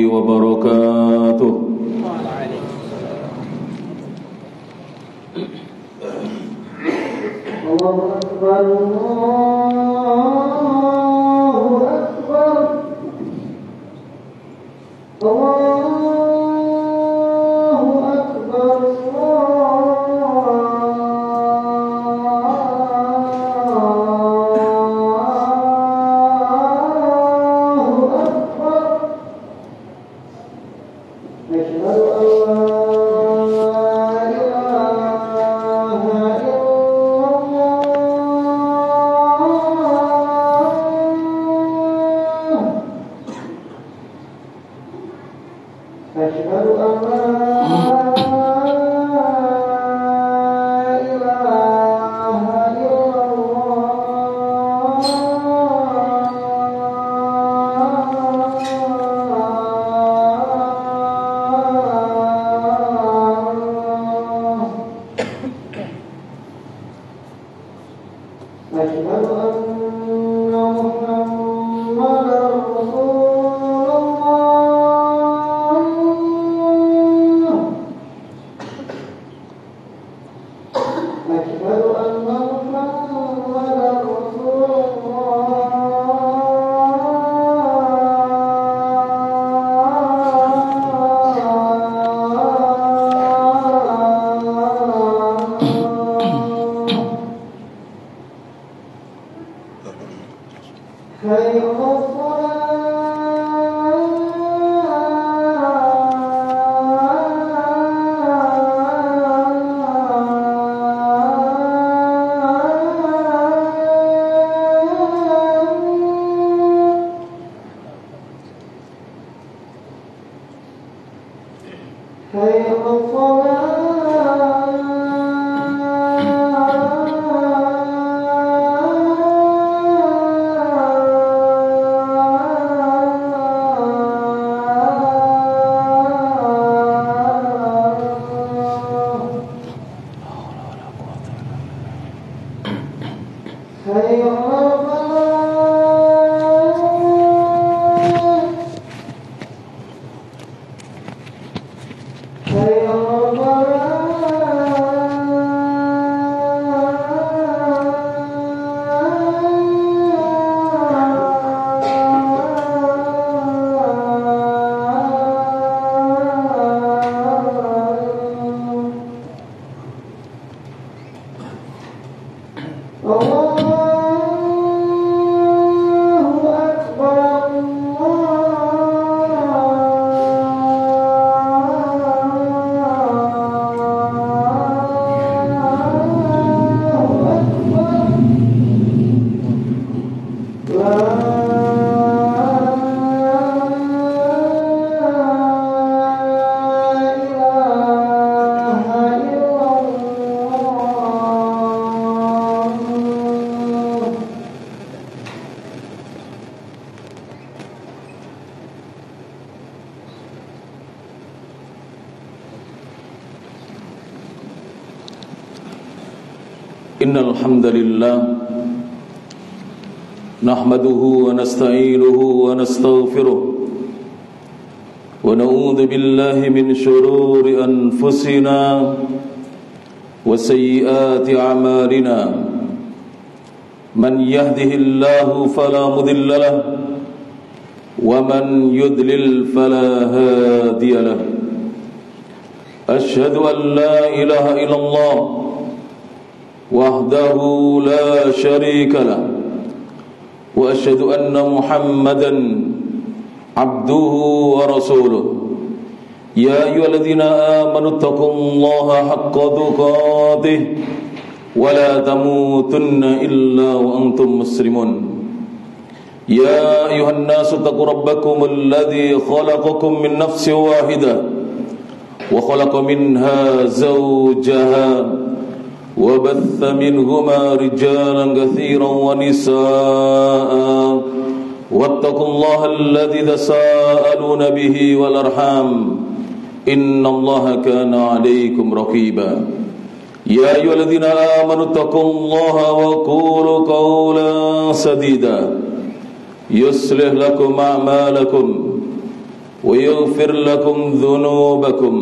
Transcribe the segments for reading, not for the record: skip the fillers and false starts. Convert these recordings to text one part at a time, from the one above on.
wabarakatuh. Allahu Akbar, Allahu Akbar, Allahu Akbar, Allahu Akbar. Asyhadu an Innal hamdalillah nahmaduhu wa nasta'inuhu wa nastaghfiruh wa na'udzu billahi min shururi anfusina wa sayyiati a'malina man yahdihillahu fala mudilla lahu wa man yudlil fala hadiya lahu ashhadu an la ilaha illallah وحده لا شريك له وأشهد أن محمدا عبده ورسوله يا أيها الذين آمنوا اتقوا الله حق تقاته ولا تموتن إلا وأنتم مسلمون يا أيها الناس اتقوا ربكم الذي خلقكم من نفس واحدة وخلق منها زوجها وبث منهما رجالا كثيرا ونساء واتقوا الله الذي تساءلون به والأرحام إن الله كان عليكم رقيبا يا أيها الذين آمنوا اتقوا الله وقولوا قولا سديدا يصلح لكم أعمالكم ويغفر لكم ذنوبكم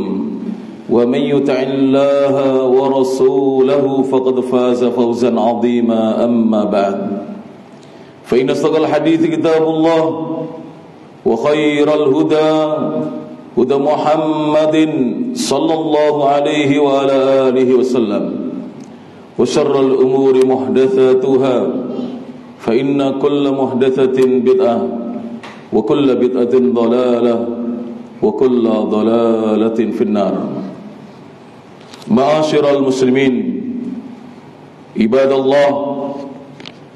ومن يطع الله ورسوله فقد فاز فوزا عظيما أما بعد فإن أصدق الحديث كتاب الله وخير الهدى هدى محمد صلى الله عليه وعلى آله وسلم وشر الأمور محدثاتها فإن كل محدثة بدعة وكل بدعة ضلالة وكل ضلالة في النار. Ma'asyiral muslimin, ibadallah,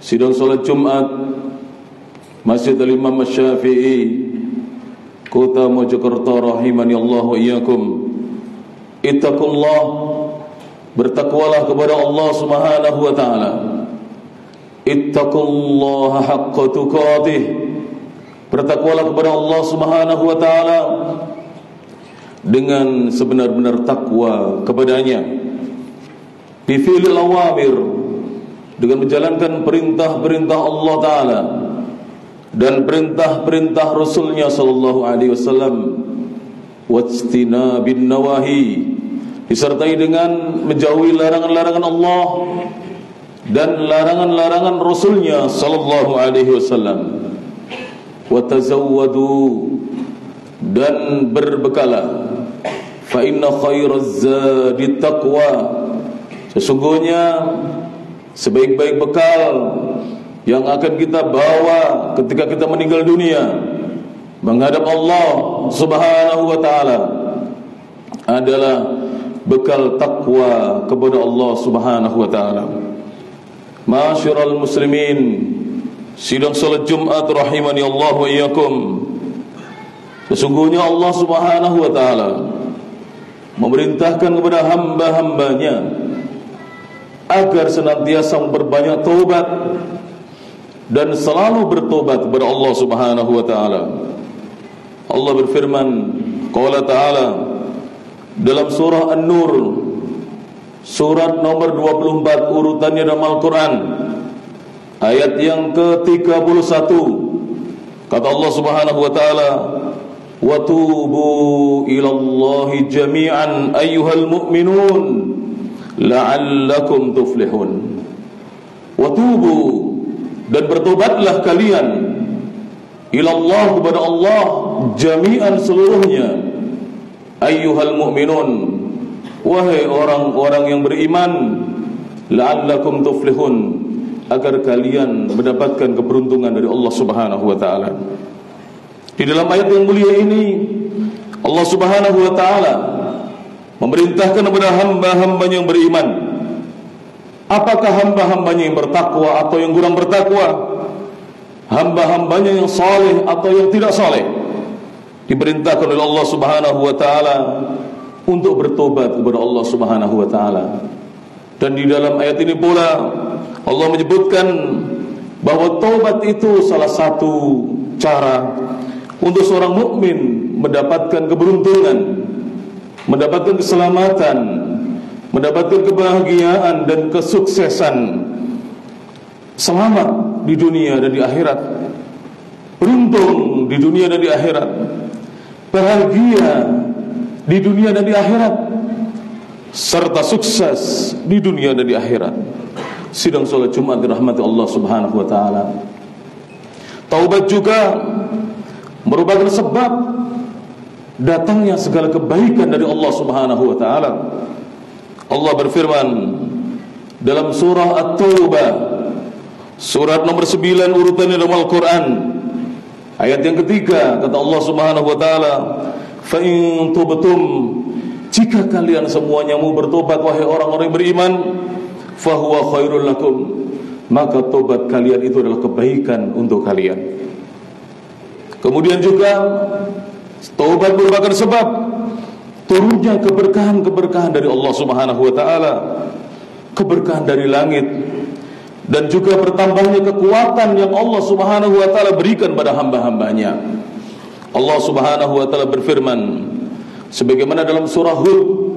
sidang salat Jumat Masjid Al-Imam Syafi'i Kota Mojokerto rahimani Allah wa iyyakum. Ittaqullah, bertakwalah kepada Allah Subhanahu wa taala. Ittaqullaha haqqa tuqatih, bertakwalah kepada Allah Subhanahu wa taala dengan sebenar-benar takwa kepadanya. Bifilil awamir, dengan menjalankan perintah-perintah Allah taala dan perintah-perintah Rasulnya sallallahu alaihi wasallam. Wajtinabin nawahi, disertai dengan menjauhi larangan-larangan Allah dan larangan-larangan Rasulnya sallallahu alaihi wasallam. Watazawwadu, dan berbekalah. Fa inna khairaz zadi taqwa, sesungguhnya sebaik-baik bekal yang akan kita bawa ketika kita meninggal dunia menghadap Allah Subhanahu wa taala adalah bekal takwa kepada Allah Subhanahu wa taala. Ma'asyiral muslimin, sidang salat Jumat rahimani Allah wa iyyakum. Sesungguhnya Allah Subhanahu wa taala memerintahkan kepada hamba-hambanya agar senantiasa memperbanyak taubat dan selalu bertobat kepada Allah Subhanahu wa taala. Allah berfirman, qala ta'ala dalam surah An-Nur, surat nomor 24 urutannya dalam Al-Quran, ayat yang ke-31. Kata Allah Subhanahu wa taala, wa tubu ilallahi jami'an ayyuhal mu'minun la'allakum tuflihun. Wa tubu, dan bertobatlah kalian, ilallah, kepada Allah, jami'an, seluruhnya, ayyuhal mu'minun, wahai orang-orang yang beriman, la'allakum tuflihun, agar kalian mendapatkan keberuntungan dari Allah Subhanahu wa taala. Di dalam ayat yang mulia ini Allah Subhanahu wa taala memerintahkan kepada hamba-hambanya yang beriman. Apakah hamba-hambanya yang bertakwa atau yang kurang bertakwa? Hamba-hambanya yang saleh atau yang tidak saleh? Diperintahkan oleh Allah Subhanahu wa taala untuk bertobat kepada Allah Subhanahu wa taala. Dan di dalam ayat ini pula Allah menyebutkan bahwa taubat itu salah satu cara untuk seorang mukmin mendapatkan keberuntungan, mendapatkan keselamatan, mendapatkan kebahagiaan dan kesuksesan, selamat di dunia dan di akhirat, beruntung di dunia dan di akhirat, bahagia di dunia dan di akhirat, serta sukses di dunia dan di akhirat. Sidang salat Jumat dirahmati Allah Subhanahu wa taala. Taubat juga merupakan sebab datangnya segala kebaikan dari Allah Subhanahu wa taala. Allah berfirman dalam surah At-Taubah, surat nomor 9 urutannya dalam Al-Quran, ayat yang ketiga, kata Allah Subhanahu wa taala, fa in tubtum, jika kalian semuanya mau bertobat wahai orang-orang yang beriman, fa huwa khairul lakum, maka tobat kalian itu adalah kebaikan untuk kalian. Kemudian juga taubat merupakan sebab turunnya keberkahan-keberkahan dari Allah Subhanahu wa taala, keberkahan dari langit, dan juga bertambahnya kekuatan yang Allah Subhanahu wa taala berikan pada hamba-hambanya. Allah Subhanahu wa taala berfirman sebagaimana dalam surah Hud,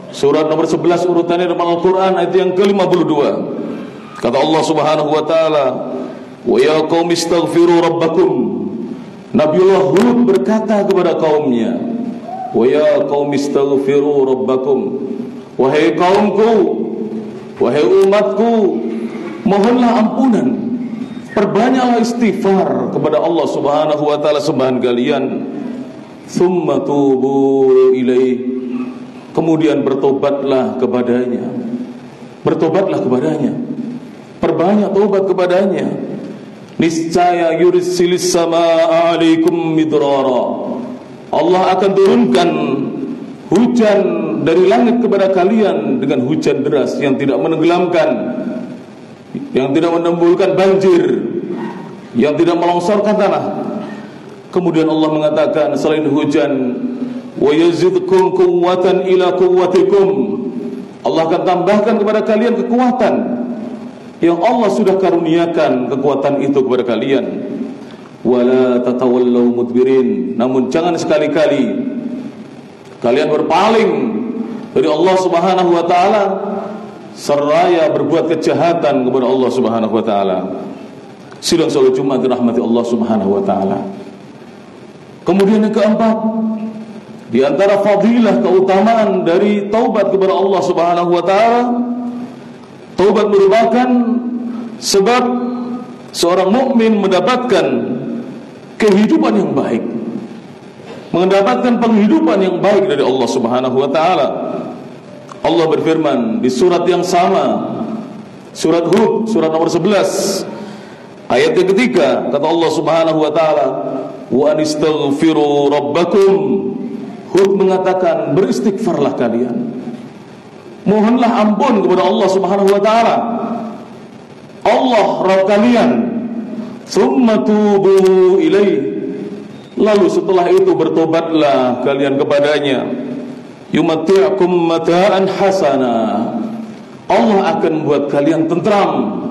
surat nomor 11 urutannya dalam Al-Quran, ayat yang ke-52. Kata Allah Subhanahu wa taala, wa ya qaumi astaghfiru rabbakum Nabiullah Hud berkata kepada kaumnya, "Wa ya qaumi astaghfiru rabbakum." Wahai kaumku, wahai umatku, mohonlah ampunan, perbanyaklah istighfar kepada Allah Subhanahu wa taala sembahan kalian. Tsumma tubu ilaih, kemudian bertobatlah kepadanya. Bertobatlah kepadanya, perbanyak tobat kepadanya. Niscaya yursilis samaa 'alaikum midrara, Allah akan turunkan hujan dari langit kepada kalian dengan hujan deras yang tidak menenggelamkan, yang tidak menimbulkan banjir, yang tidak melongsorkan tanah. Kemudian Allah mengatakan selain hujan, wa yazidkum quwwatan ila quwwatikum, Allah akan tambahkan kepada kalian kekuatan yang Allah sudah karuniakan kekuatan itu kepada kalian. Wala tatawallaw mudbirin, namun jangan sekali-kali kalian berpaling dari Allah Subhanahu wa taala seraya berbuat kejahatan kepada Allah Subhanahu wa taala. Sidang salat Jumat dirahmati Allah Subhanahu wa taala. Kemudian yang keempat, di antara fadilah keutamaan dari taubat kepada Allah Subhanahu wa taala, taubat merupakan sebab seorang mukmin mendapatkan kehidupan yang baik, mendapatkan penghidupan yang baik dari Allah Subhanahu wa taala. Allah berfirman di surat yang sama, surat Hud, surat nomor 11, ayat yang ketiga, kata Allah Subhanahu wa taala, "Wa anistaghfiru rabbakum." Hud mengatakan, beristighfarlah kalian, mohonlah ampun kepada Allah Subhanahu wa taala, Allah Rabb kalian. Tsumma tubu ilaih, lalu setelah itu bertobatlah kalian kepadanya. Yumatti'ukum mata'an hasana, Allah akan membuat kalian tentram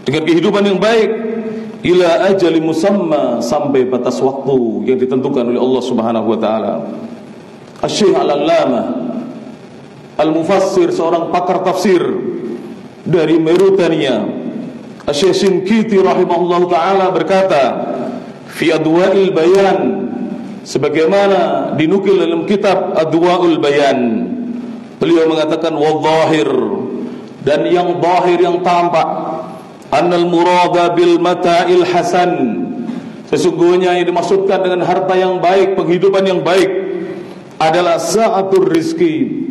dengan kehidupan yang baik, ila ajali musamma, sampai batas waktu yang ditentukan oleh Allah Subhanahu wa taala. Asy-Syaikh Al-Allamah Al-Mufassir, seorang pakar tafsir dari Mauritania, Asy-Syaikh Shinqiti rahimahullah ta'ala berkata, fi Adwa'il Bayan, sebagaimana dinukil dalam kitab Adwa'ul Bayan, beliau mengatakan, wadh-dhahir, dan yang zahir, yang tampak, annal murada bil mata'il hasan, sesungguhnya yang dimaksudkan dengan harta yang baik, penghidupan yang baik, adalah sa'atur rizki,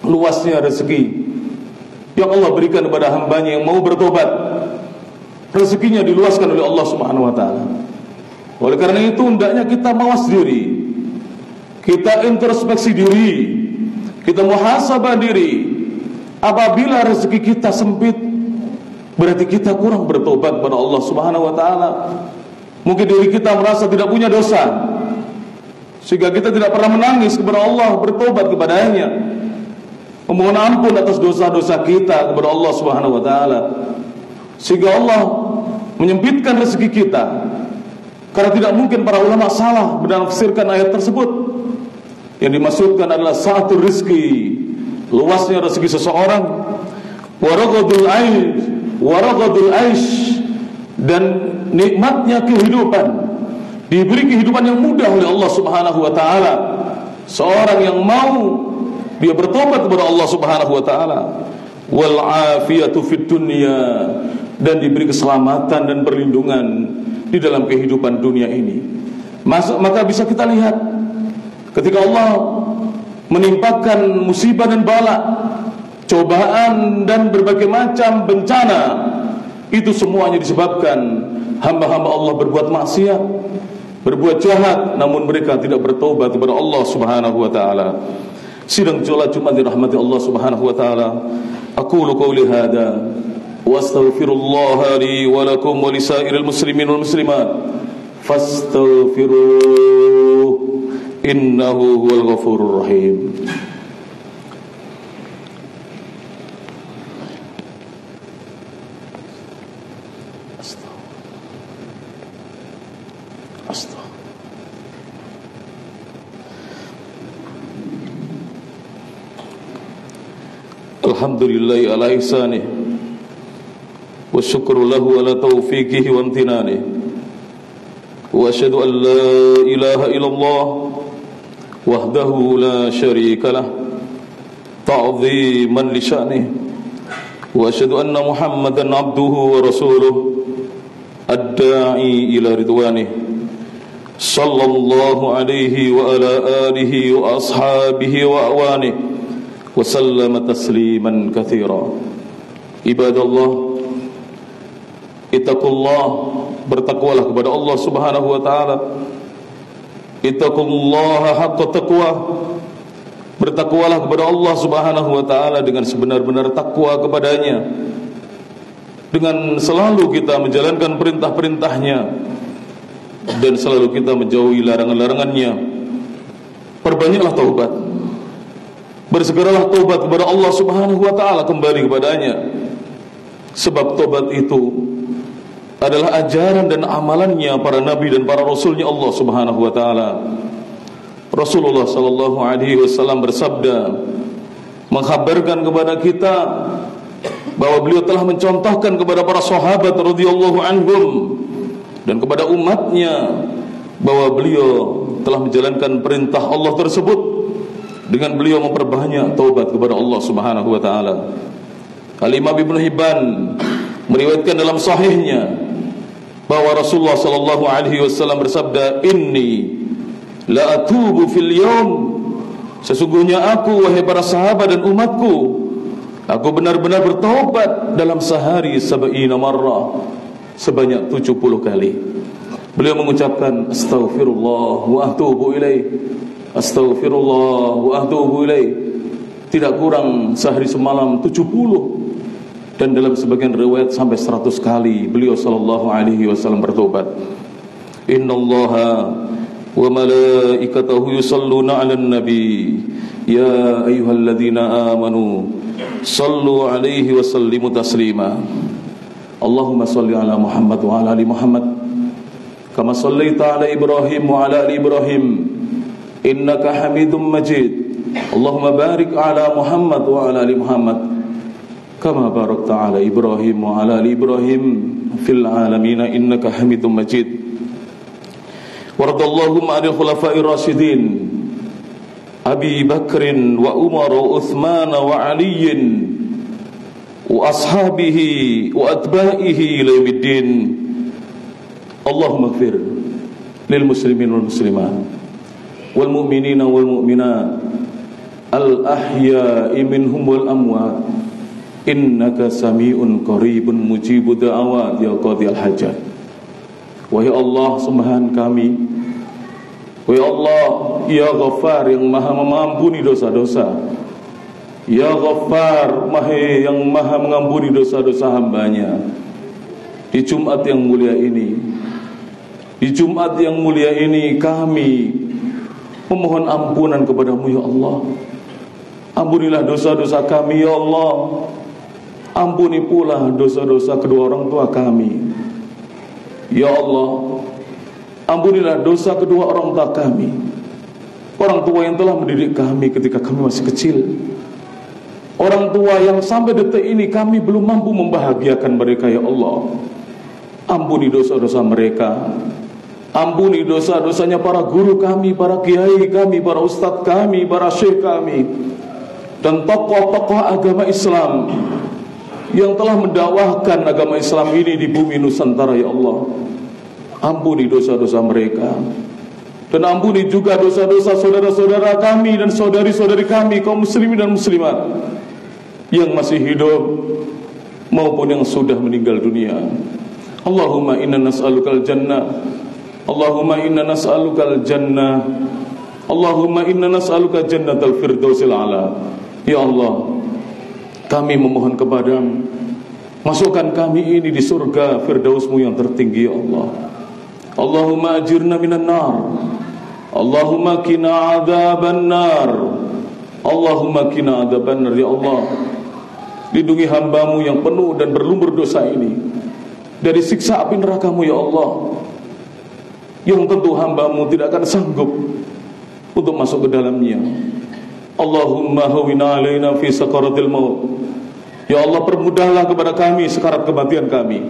luasnya rezeki yang Allah berikan kepada hambanya yang mau bertobat. Rezekinya diluaskan oleh Allah Subhanahu wa taala. Oleh karena itu hendaknya kita mawas diri, kita introspeksi diri, kita muhasabah diri. Apabila rezeki kita sempit, berarti kita kurang bertobat kepada Allah Subhanahu wa taala. Mungkin diri kita merasa tidak punya dosa, sehingga kita tidak pernah menangis kepada Allah, bertobat kepadanya, memohon ampun atas dosa-dosa kita kepada Allah Subhanahu wa taala, sehingga Allah menyempitkan rezeki kita. Karena tidak mungkin para ulama salah menafsirkan ayat tersebut. Yang dimaksudkan adalah sa'atul rizki, luasnya rezeki seseorang, waraghadul aish, dan nikmatnya kehidupan, diberi kehidupan yang mudah oleh Allah Subhanahu wa taala. Seorang yang mau dia bertobat kepada Allah Subhanahu wa taala, wal afiyatu fid dunya, dan diberi keselamatan dan perlindungan di dalam kehidupan dunia ini. Maka bisa kita lihat ketika Allah menimpakan musibah dan bala, cobaan dan berbagai macam bencana, itu semuanya disebabkan hamba-hamba Allah berbuat maksiat, berbuat jahat, namun mereka tidak bertobat kepada Allah Subhanahu wa taala. Sidang sholat Jumat dirahmati Allah Subhanahu wa taala. Aqulu qouli hadza wa astaghfirullah li wa lakum wa lisairil muslimin wal muslimat fastaghfiruh innahu huwal ghafurur rahim. Alhamdulillahi ala ihsanih wa syukru lahu ala taufiqihi wa amtinanihi wa وأشهد أن لا إله إلا الله وحده لا شريك له تعظيما لشأنه وأشهد أن محمدا عبده ورسوله الداعي إلى رضوانه صلى الله عليه وعلى آله وأصحابه وأعوانه وسلم تسليما كثيرا. عباد الله ittaqullah, bertakwalah kepada Allah Subhanahu wa taala. Ittaqullaha haqqa taqwa, bertakwalah kepada Allah Subhanahu wa taala dengan sebenar-benar takwa kepadanya, dengan selalu kita menjalankan perintah-perintahnya dan selalu kita menjauhi larangan-larangannya. Perbanyaklah taubat, bersegeralah taubat kepada Allah Subhanahu wa taala, kembali kepadanya. Sebab taubat itu adalah ajaran dan amalannya para nabi dan para rasulnya Allah Subhanahu wa taala. Rasulullah sallallahu alaihi wasallam bersabda, mengkhabarkan kepada kita bahwa beliau telah mencontohkan kepada para sahabat radhiyallahu anhum dan kepada umatnya bahwa beliau telah menjalankan perintah Allah tersebut dengan beliau memperbanyak taubat kepada Allah Subhanahu wa taala. Al-Imam Ibnu Hibban meriwayatkan dalam sahihnya bahwa Rasulullah sallallahu alaihi wasallam bersabda, inni la atubu fil yaum, sesungguhnya aku wahai para sahabat dan umatku, aku benar-benar bertaubat dalam sehari sab'ina marrah, sebanyak 70 kali. Beliau mengucapkan astaghfirullah wa atubu ilaih, astaghfirullah wa atubu ilaih, tidak kurang sehari semalam 70. Dan dalam sebagian riwayat sampai 100 kali beliau sallallahu alaihi wasallam bertobat. Innallaha wa malaikatahu yusalluna 'alan nabi ya ayyuhalladzina amanu sallu 'alaihi wa sallimu taslima. Allahumma salli 'ala Muhammad wa 'ala ali Muhammad kama shallaita 'ala Ibrahim wa 'ala ali Ibrahim innaka Hamidum Majid. Allahumma barik 'ala Muhammad wa 'ala ali Muhammad kama barakta ala Ibrahim wa ala ali Ibrahim fil alamin innaka Hamidum Majid. Waradallahu ma'al khulafa'ir rasyidin Abi Bakrin wa Umar wa Uthman wa Ali wa ashabihi wa atba'ihi ila yaumiddin. Allahumma ighfir lil muslimin wal muslimat wal mu'minina wal mu'minat al ahya'i minhum wal amwat innaka sami'un qaribun mujibud da'awat ya qadhiyal hajat. Wahai Allah sembahan kami, wahai Allah ya Ghaffar yang maha mengampuni dosa-dosa, ya Ghaffar yang maha mengampuni dosa-dosa hambanya. Di Jumat yang mulia ini, di Jumat yang mulia ini kami memohon ampunan kepadamu ya Allah. Ampunilah dosa-dosa kami ya Allah. Ampuni pula dosa-dosa kedua orang tua kami ya Allah. Ampunilah dosa kedua orang tua kami, orang tua yang telah mendidik kami ketika kami masih kecil, orang tua yang sampai detik ini kami belum mampu membahagiakan mereka ya Allah. Ampuni dosa-dosa mereka, ampuni dosa-dosanya para guru kami, para kiai kami, para ustadz kami, para syekh kami, dan tokoh-tokoh agama Islam yang telah mendakwahkan agama Islam ini di bumi Nusantara ya Allah. Ampuni dosa-dosa mereka, dan ampuni juga dosa-dosa saudara-saudara kami dan saudari-saudari kami kaum muslimin dan muslimat yang masih hidup maupun yang sudah meninggal dunia. Allahumma inna nas'alukal jannah, Allahumma inna nas'alukal jannah, Allahumma inna nas'aluka jannatal firdausil a'la. Ya Allah, kami memohon kepadamu, masukkan kami ini di surga firdausmu yang tertinggi ya Allah. Allahumma ajirna minan nar, Allahumma qina adzaban nar, Allahumma qina adzaban nar ya Allah. Lindungi hambamu yang penuh dan berlumur dosa ini dari siksa api neraka-Mu ya Allah, yang tentu hambamu tidak akan sanggup untuk masuk ke dalamnya. Allahumma hawwina alaina fi sakaratil maut. Ya Allah, permudahlah kepada kami sekarat kematian kami.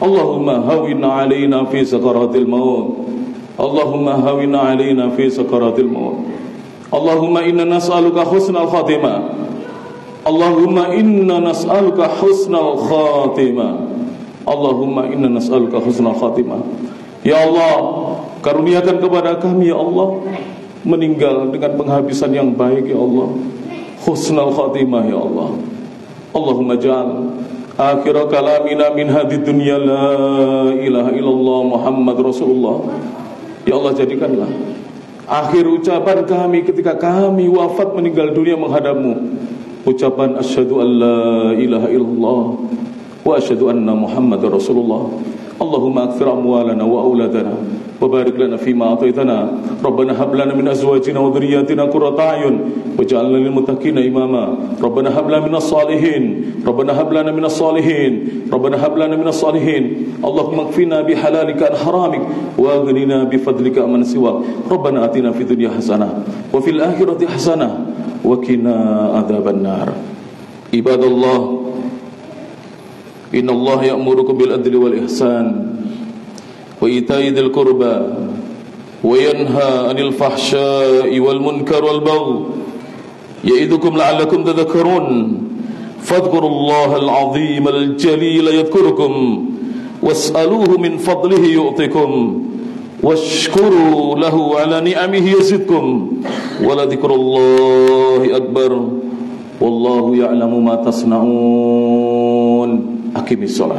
Allahumma hawwina alaina fi sakaratil maut. Allahumma hawina alaina fi sakaratil maut. Allahumma inna nas'aluka husnal khatimah. Allahumma inna nas'aluka husnal khatimah. Allahumma inna nas'aluka husnal khatimah. Ya Allah, karuniakan kepada kami ya Allah meninggal dengan penghabisan yang baik ya Allah. Husnal khatimah ya Allah. Allahumma ja'al akhir kalamina min hadhihi dunya la ilaha illallah Muhammad Rasulullah. Ya Allah, jadikanlah akhir ucapan kami ketika kami wafat meninggal dunia menghadapmu ucapan asyhadu an la ilaha illallah wa asyhadu anna Muhammadar Rasulullah. Allahumma akthir amwalana wa auladana wa barik lana fima ataitana. Rabbana hab lana min azwajina wa dhurriyyatina qurrata a'yun waj'alna lil muttaqina imama. Rabbana hab lana minas salihin. Rabbana hab lana minas salihin. Rabbana hab lana minas salihin. Allahumma kfina bihalalika an haramik wa aghnina bifadlika amman siwak. Rabbana atina fid dunya hasanah wa fil akhirati hasanah wa qina adzabannar. Ibadallah, inna Allah ya'murukum bil adli wal ihsan wa ita'i dzil qurba wa yanha 'anil fahsya'i wal munkar wal baghi ya'idukum la'allakum tadhakkarun. Fadhkurullahal 'azimul jalil yadhkurukum was'aluhu min fadlihi yu'tikum washkuru lahu 'ala ni'amihi yazidkum wa la dzikrullahi akbar wallahu ya'lamu ma tasna'un. Aqimis shalah.